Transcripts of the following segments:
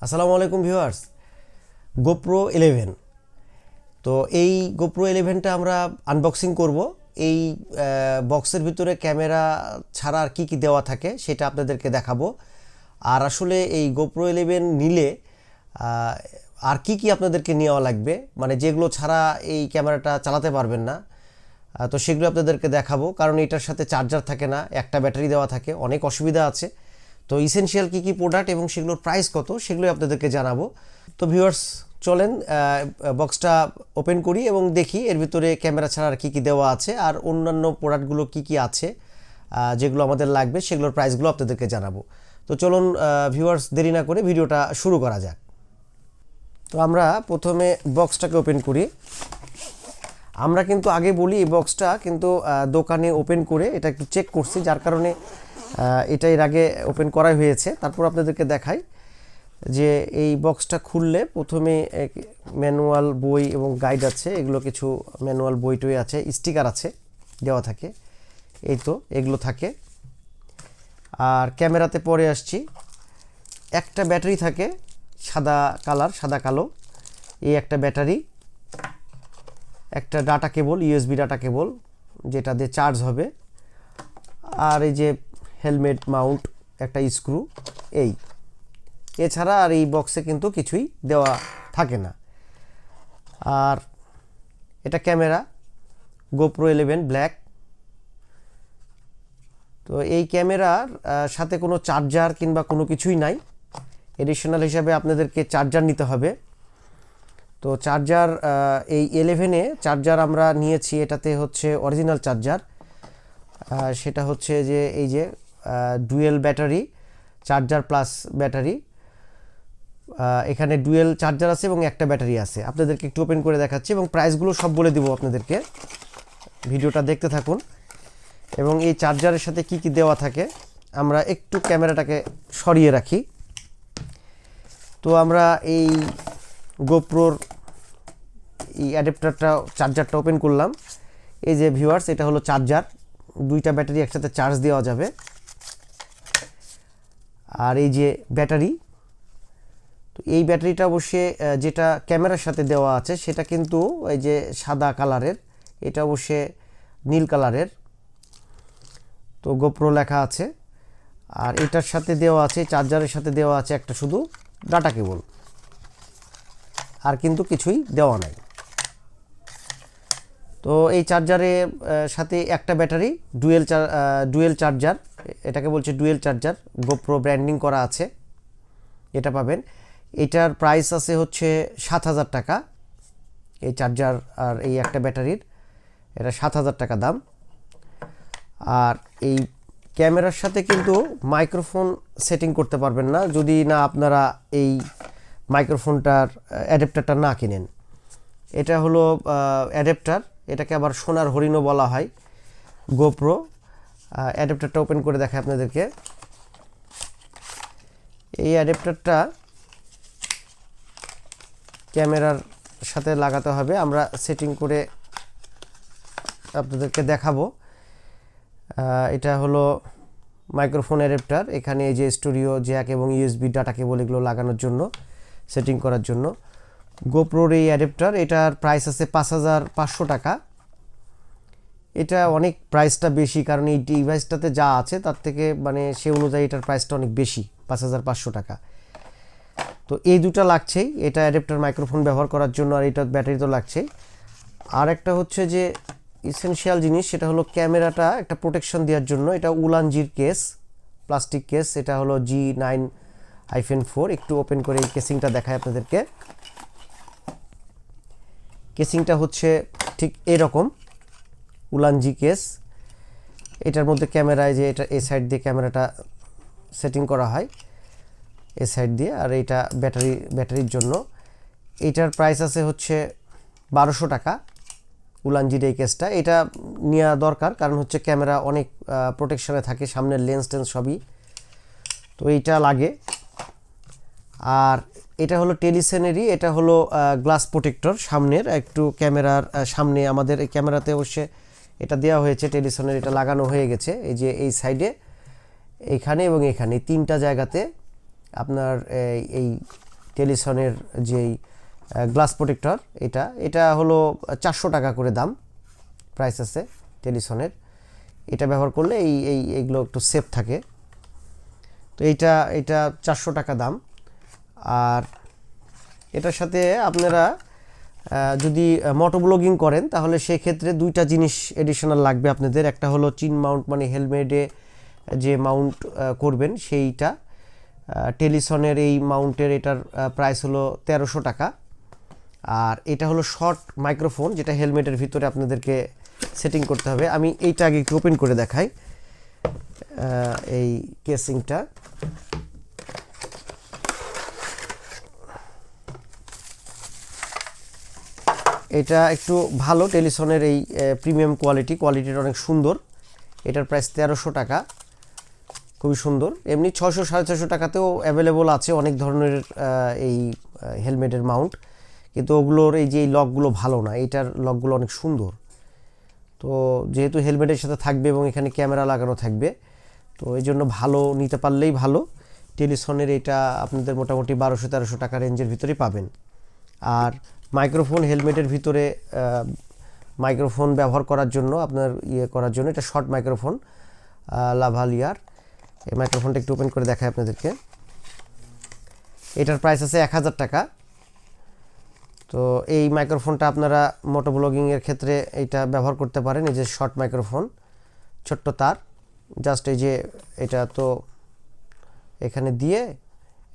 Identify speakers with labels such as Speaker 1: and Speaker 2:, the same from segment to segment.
Speaker 1: আসসালামু আলাইকুম viewers. GoPro 11, তো এই GoPro 11টা আমরা আনবক্সিং করব। এই বক্সের ভিতরে ক্যামেরা ছাড়া আর কি দেওয়া থাকে সেটা আপনাদেরকে দেখাবো। আর আসলে এই GoPro 11 নিলে আর কি আপনাদেরকে নেওয়া লাগবে, মানে যেগুলো ছাড়া এই ক্যামেরাটা চালাতে পারবেন না, তো সেগুলো আপনাদেরকে দেখাবো। কারণ এটার সাথে চার্জার থাকে না, একটা ব্যাটারি দেওয়া থাকে, অনেক অসুবিধা আছে। তো ইসেনশিয়াল কি প্রোডাক্ট এবং সেগুলোর প্রাইস কত সেগুলোই আপনাদেরকে জানাবো। তো ভিউয়ার্স চলেন বক্সটা ওপেন করি এবং দেখি এর ভিতরে ক্যামেরা ছাড়া আর কি দেওয়া আছে আর অন্যান্য প্রোডাক্টগুলো কি আছে যেগুলো আমাদের লাগবে সেগুলোর প্রাইসগুলো আপনাদেরকে জানাবো। তো চলুন ভিউয়ার্স দেরি না করে ভিডিওটা শুরু করা যাক। তো আমরা প্রথমে বক্সটাকে ওপেন করি। আমরা কিন্তু আগে বলি এই বক্সটা কিন্তু দোকানে ওপেন করে এটা একটু চেক করছি, যার কারণে এটা এর আগে ওপেন করাই হয়েছে। তারপর আপনাদেরকে দেখাই যে এই বক্সটা খুললে প্রথমে ম্যানুয়াল বই এবং গাইড আছে, এগুলো কিছু ম্যানুয়াল বই টই আছে, স্টিকার আছে দেওয়া থাকে, এই তো এগুলো থাকে। আর ক্যামেরাতে পরে আসছি, একটা ব্যাটারি থাকে সাদা কালো, এই একটা ব্যাটারি, একটা data cable, USB data cable যেটা দিয়ে চার্জ হবে, আর এই যে হেলমেট মাউন্ট একটা স্ক্রু, এই এছাড়া আর এই বক্সে কিন্তু কিছুই দেওয়া থাকে না। আর এটা ক্যামেরা GoPro 11 ব্ল্যাক। তো এই ক্যামেরার সাথে কোনো চার্জার কিংবা কোনো কিছুই নাই, এডিশনাল হিসাবে আপনাদেরকে চার্জার নিতে হবে। তো চার্জার এই 11-এ চার্জার আমরা নিয়েছি, এটাতে হচ্ছে অরিজিনাল চার্জার, সেটা হচ্ছে যে এই যে dual battery, charger plus battery, এখানে ডুয়েল চার্জার আছে এবং একটা ব্যাটারি আছে। আপনাদেরকে একটু ওপেন করে দেখাচ্ছি এবং প্রাইসগুলো সব বলে দেবো আপনাদেরকে, ভিডিওটা দেখতে থাকুন। এবং এই চার্জারের সাথে কি দেওয়া থাকে আমরা একটু ক্যামেরাটাকে সরিয়ে রাখি। তো আমরা এই গোপ্রোর এই অ্যাডাপ্টারটা চার্জারটা ওপেন করলাম। এই যে ভিউয়ার্স, এটা হলো চার্জার, দুইটা ব্যাটারি একসাথে চার্জ দেওয়া যাবে। আর এই যে ব্যাটারি, তো এই ব্যাটারিটা অবশ্যই যেটা ক্যামেরার সাথে দেওয়া আছে সেটা কিন্তু এই যে সাদা কালারের, এটা অবশ্যই নীল কালারের, তো গোপ্রো লেখা আছে। আর এটার সাথে দেওয়া আছে, চার্জারের সাথে দেওয়া আছে একটা শুধু ডাটা কেবল, আর কিন্তু কিছুই দেওয়া নাই। তো এই চার্জারের সাথে একটা ব্যাটারি, ডুয়েল চার্জার, এটাকে বলছে ডুয়েল চার্জার, গোপ্রো ব্র্যান্ডিং করা আছে, এটা পাবেন। এটার প্রাইস আছে হচ্ছে 7,000 টাকা এই চার্জার আর এই একটা ব্যাটারির, এটা 7,000 টাকা দাম। আর এই ক্যামেরার সাথে কিন্তু মাইক্রোফোন সেটিং করতে পারবেন না যদি না আপনারা এই মাইক্রোফোনটার অ্যাডাপ্টারটা না কিনেন। এটা হলো অ্যাডাপ্টার, এটাকে আবার সোনার হরিণও বলা হয়। গোপ্রো অ্যাডাপ্টারটা ওপেন করে দেখায় আপনাদেরকে। এই অ্যাডাপ্টারটা ক্যামেরার সাথে লাগাতে হবে, আমরা সেটিং করে আপনাদেরকে দেখাবো। এটা হলো মাইক্রোফোন অ্যাডাপ্টার, এখানে এই যে স্টুডিও জ্যাক এবং ইউএসবি ডাটা কেবল এগুলো লাগানোর জন্য, সেটিং করার জন্য গোপ্রোর এই অ্যাডাপ্টার। এটার প্রাইস আছে 5,500 টাকা। এটা অনেক প্রাইসটা বেশি, কারণ এই ডিভাইসটাতে যা আছে তার থেকে মানে সে অনুযায়ী এটার প্রাইসটা অনেক বেশি, 5,500 টাকা। তো এই দুটো লাগছেই, এটা অ্যাডাপ্টার মাইক্রোফোন ব্যবহার করার জন্য, আর এটা ব্যাটারি তো লাগছেই। আর একটা হচ্ছে যে ইসেনশিয়াল জিনিস, সেটা হলো ক্যামেরাটা একটা প্রোটেকশন দেওয়ার জন্য, এটা উলানজির কেস, প্লাস্টিক কেস, এটা হলো G9-4। একটু ওপেন করে এই কেসিংটা দেখায় আপনাদেরকে। কেসিংটা হচ্ছে ঠিক এরকম উলানজি কেস, এটার মধ্যে ক্যামেরায় যে এটা এই সাইড দিয়ে ক্যামেরাটা সেটিং করা হয় এই সাইড দিয়ে, আর এটা ব্যাটারির জন্য। এইটার প্রাইস আছে হচ্ছে 1,200 টাকা উলানজির এই কেসটা। এটা নেওয়া দরকার, কারণ হচ্ছে ক্যামেরা অনেক প্রোটেকশনে থাকে, সামনের লেন্স টেন্স সবই, তো এইটা লাগে। আর এটা হলো টেলিসেনেরই, এটা হলো গ্লাস প্রোটেক্টর সামনের, একটু ক্যামেরার সামনে আমাদের এই ক্যামেরাতে অবশ্যই এটা দেওয়া হয়েছে টেলিসেনের, এটা লাগানো হয়ে গেছে এই যে এই সাইডে, এইখানে এবং এখানে তিনটা জায়গাতে আপনার এই টেলিসনের যেই গ্লাস প্রোটেক্টর, এটা হলো 400 টাকা করে দাম প্রাইস আছে টেলিসনের। এটা ব্যবহার করলে এইগুলো একটু সেফ থাকে। তো এটা 400 টাকা দাম। আর এটার সাথে আপনারা যদি মোটো ব্লগিং করেন তাহলে সেই ক্ষেত্রে দুইটা জিনিস এডিশনাল লাগবে আপনাদের। একটা হলো চিন মাউন্ট, মানে হেলমেটে যে মাউন্ট করবেন সেইটা। টেলিসনের এই মাউন্টের এটার প্রাইস হলো 1300 টাকা। আর এটা হলো শর্ট মাইক্রোফোন, যেটা হেলমেটের ভিতরে আপনাদেরকে সেটিং করতে হবে। আমি এইটা আগে একটু ওপেন করে দেখাই, এই কেসিংটা। এটা একটু ভালো টেলিসনের এই প্রিমিয়াম কোয়ালিটিটা অনেক সুন্দর। এটার প্রাইস 1300 টাকা, খুবই সুন্দর। এমনি 600 650 টাকাতেও অ্যাভেলেবল আছে অনেক ধরনের এই হেলমেটের মাউন্ট, কিন্তু ওগুলোর এই যে এই লকগুলো ভালো না, এইটার লকগুলো অনেক সুন্দর। তো যেহেতু হেলমেটের সাথে থাকবে এবং এখানে ক্যামেরা লাগানো থাকবে, তো এই জন্য ভালো নিতে পারলেই ভালো। টেলিসনের এটা আপনাদের মোটামুটি 1200-1300 টাকা রেঞ্জের ভিতরেই পাবেন। আর মাইক্রোফোন, হেলমেটের ভিতরে মাইক্রোফোন ব্যবহার করার জন্য আপনার করার জন্য এটা শর্ট মাইক্রোফোন লাভালিয়ার। এই মাইক্রোফোনটা একটু ওপেন করে দেখাই আপনাদেরকে। এটার প্রাইস আছে 1000 টাকা। তো এই মাইক্রোফোনটা আপনারা মোটো ব্লগিংয়ের ক্ষেত্রে এইটা ব্যবহার করতে পারেন। এই যে শর্ট মাইক্রোফোন, ছোট্ট তার, জাস্ট এই যে এটা তো এখানে দিয়ে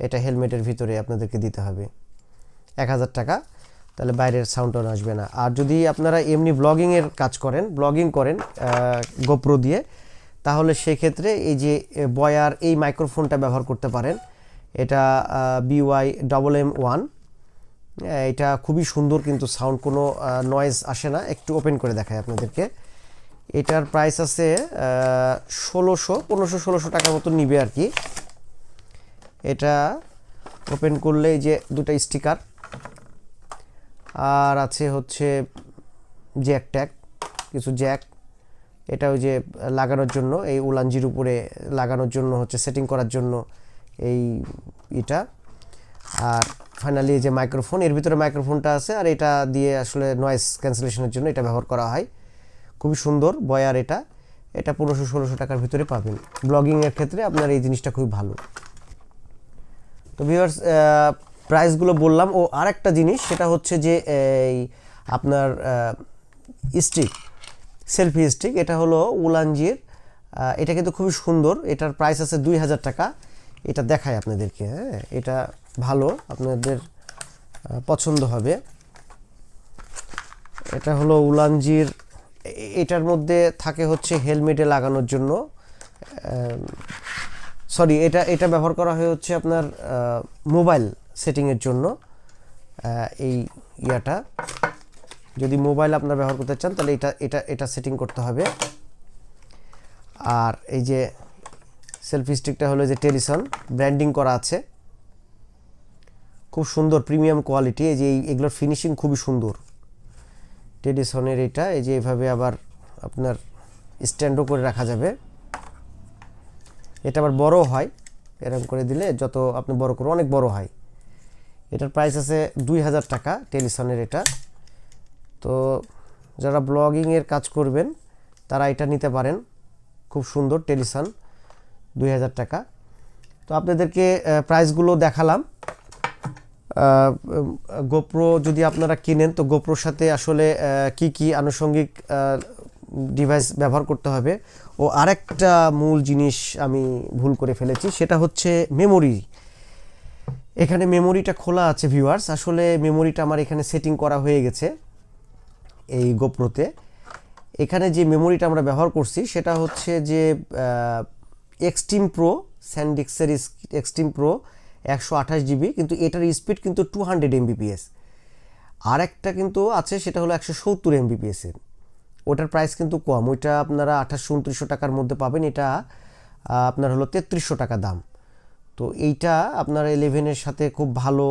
Speaker 1: এটা হেলমেটের ভিতরে আপনাদেরকে দিতে হবে। 1000 টাকা, তাহলে বাইরের সাউন্ডও আসবে না। আর যদি আপনারা এমনি ব্লগিংয়ের কাজ করেন, ব্লগিং করেন গোপ্রো দিয়ে, তাহলে সেক্ষেত্রে এই যে বয়ার এই মাইক্রোফোনটা ব্যবহার করতে পারেন। এটা BY-MM1। এটা খুবই সুন্দর, কিন্তু সাউন্ড কোনো নয়েজ আসে না। একটু ওপেন করে দেখাই আপনাদেরকে। এটার প্রাইস আছে 1500 টাকার মতো নিবে আর কি। এটা ওপেন করলে এই যে দুটো স্টিকার, আর আছে হচ্ছে জ্যাক ট্যাগ, কিছু জ্যাক। এটা ওই যে লাগানোর জন্য, এই উলানজির উপরে লাগানোর জন্য হচ্ছে, সেটিং করার জন্য এই এটা। আর ফাইনালি এই যে মাইক্রোফোন, এর ভিতরে মাইক্রোফোনটা আছে, আর এটা দিয়ে আসলে নয়েজ ক্যান্সেলেশনের জন্য এটা ব্যবহার করা হয়। খুবই সুন্দর বয়ার এটা। এটা 1500-1600 টাকার ভিতরে পাবেন। ব্লগিংয়ের ক্ষেত্রে আপনার এই জিনিসটা খুবই ভালো। তো ভিউয়ার্স, প্রাইসগুলো বললাম। ও আরেকটা জিনিস, সেটা হচ্ছে যে এই আপনার স্টিক, সেলফি স্টিক। এটা হলো উলানজির, এটা কিন্তু খুবই সুন্দর। এটার প্রাইস আছে 2000 টাকা। এটা দেখায় আপনাদেরকে, হ্যাঁ, এটা ভালো, আপনাদের পছন্দ হবে। এটা হলো উলানজির। এটার মধ্যে থাকে হচ্ছে হেলমেটে লাগানোর জন্য, সরি, এটা ব্যবহার করা হয় হচ্ছে আপনার মোবাইল সেটিংয়ের জন্য। এই ইয়াটা যদি মোবাইল আপনার ব্যবহার করতে চান, তাহলে এটা সেটিং করতে হবে। আর এই যে সেলফি স্টিকটা হলো যে টেলিসন ব্র্যান্ডিং করা আছে, খুব সুন্দর, প্রিমিয়াম কোয়ালিটি। এই যে এগুলোর ফিনিশিং খুবই সুন্দর টেলিসনের। এটা এই যে এইভাবে আবার আপনার স্ট্যান্ডও করে রাখা যাবে। এটা আবার বড় হয়, এরকম করে দিলে যত আপনি বড় করো অনেক বড় হয়। এটার প্রাইস আছে 2000 টাকা টেলিসনের এটা। তো যারা ব্লগিংয়ের কাজ করবেন তারা এটা নিতে পারেন, খুব সুন্দর টেলিসন, 2000 টাকা। তো আপনাদেরকে প্রাইসগুলো দেখালাম। গোপ্রো যদি আপনারা কিনেন, তো গোপ্রোর সাথে আসলে কি কি আনুষঙ্গিক ডিভাইস ব্যবহার করতে হবে। ও আরেকটা মূল জিনিস আমি ভুল করে ফেলেছি, সেটা হচ্ছে মেমোরি। এখানে মেমোরিটা খোলা আছে ভিউয়ার্স। আসলে মেমোরিটা আমার এখানে সেটিং করা হয়ে গেছে এই গোপ্রোতে। এখানে যে মেমোরিটা আমরা ব্যবহার করছি সেটা হচ্ছে যে এক্সট্রিম প্রো, স্যান্ডিক্সের এক্সট্রিম প্রো 128 জিবি, কিন্তু এটার স্পিড কিন্তু 200 Mbps। আর একটা কিন্তু আছে, সেটা হলো 170 Mbps এর। ওটার প্রাইস কিন্তু কম, ওইটা আপনারা 2800-2900 টাকার মধ্যে পাবেন। এটা আপনার হলো 3300 টাকা দাম। তো এইটা আপনার 11-এর সাথে খুব ভালো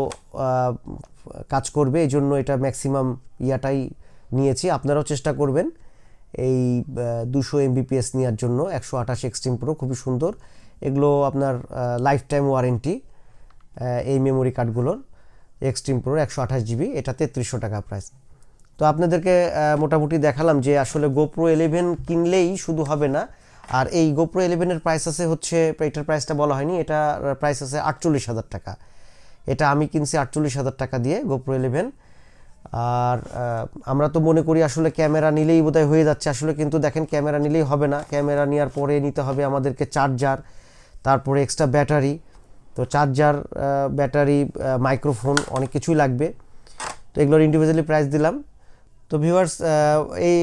Speaker 1: কাজ করবে, এই জন্য এটা ম্যাক্সিমাম ইয়াটাই নিয়েছি। আপনারাও চেষ্টা করবেন এই 200 Mbps নেওয়ার জন্য। 128 এক্সট্রিম প্রো খুবই সুন্দর। এগুলো আপনার লাইফ টাইম ওয়ারেন্টি এই মেমোরি কার্ডগুলোর। এক্সট্রিম প্রো 128 GB, এটা 3300 টাকা প্রাইস। তো আপনাদেরকে মোটামুটি দেখালাম যে আসলে GoPro 11 কিনলেই শুধু হবে না, আর এই GoPro 11 এর প্রাইস আছে হচ্ছে, এটার প্রাইসটা বলা হয়নি, এটা প্রাইস আছে 48,000 টাকা। এটা আমি কিনছি 48,000 টাকা দিয়ে GoPro 11। আর আমরা তো মনে করি আসলে ক্যামেরা নিলেই বোধহয় হয়ে যাচ্ছে, আসলে কিন্তু দেখেন ক্যামেরা নিলেই হবে না। ক্যামেরা নেওয়ার পরে নিতে হবে আমাদেরকে চার্জার, তারপরে এক্সট্রা ব্যাটারি। তো চার্জার, ব্যাটারি, মাইক্রোফোন, অনেক কিছুই লাগবে। তো এগুলোর ইন্ডিভিজুয়ালি প্রাইস দিলাম। তো ভিউয়ার্স, এই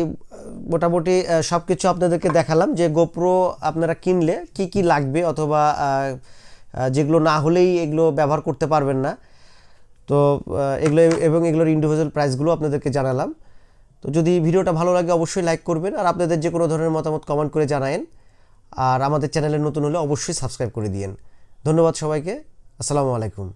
Speaker 1: মোটামুটি সব কিছু আপনাদেরকে দেখালাম যে GoPro আপনারা কিনলে কি কি লাগবে, অথবা যেগুলো না হলেই এগুলো ব্যবহার করতে পারবেন না। তো এগুলো এবং এগুলোর ইন্ডিভিজুয়াল প্রাইসগুলো আপনাদেরকে জানালাম। তো যদি ভিডিওটা ভালো লাগে অবশ্যই লাইক করবেন, আর আপনাদের যে কোনো ধরনের মতামত কমেন্ট করে জানায়েন। আর আমাদের চ্যানেলে নতুন হলে অবশ্যই সাবস্ক্রাইব করে দিয়েন। ধন্যবাদ সবাইকে। আসসালামু আলাইকুম।